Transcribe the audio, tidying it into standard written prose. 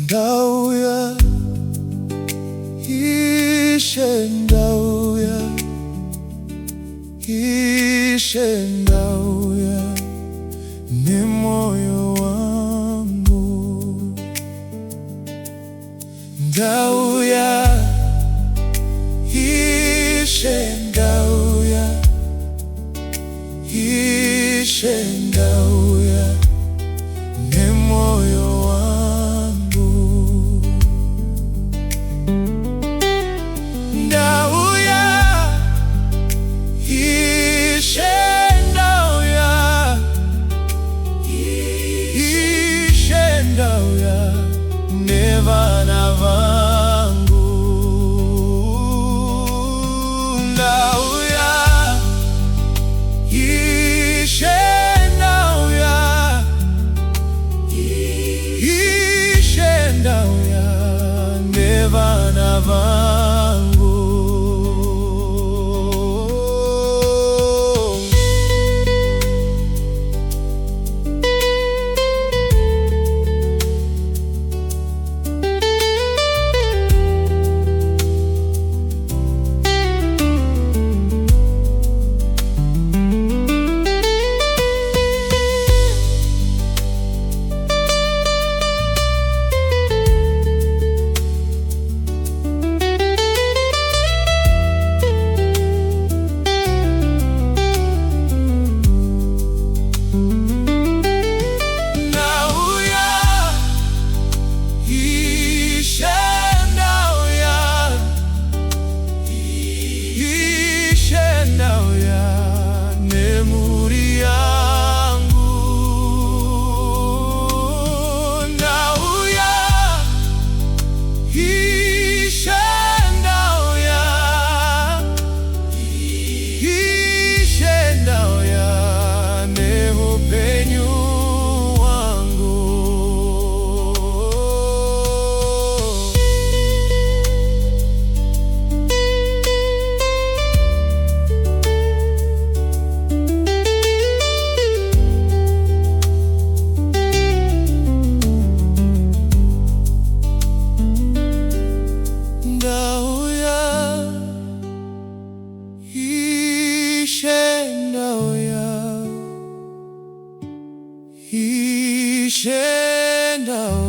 Ndauya, ishe ndauya, ishe ndauya, ni moyo wangu. Ndauya, ishe ndauya, ishe ndauya, ni moyo wangu. Ndauya, ishe ndauya, ishe ndauya, ni vana vangu. Ndauya, ishe ndauya, ishe ndauya, ni vana vangu. Ishe ndauya.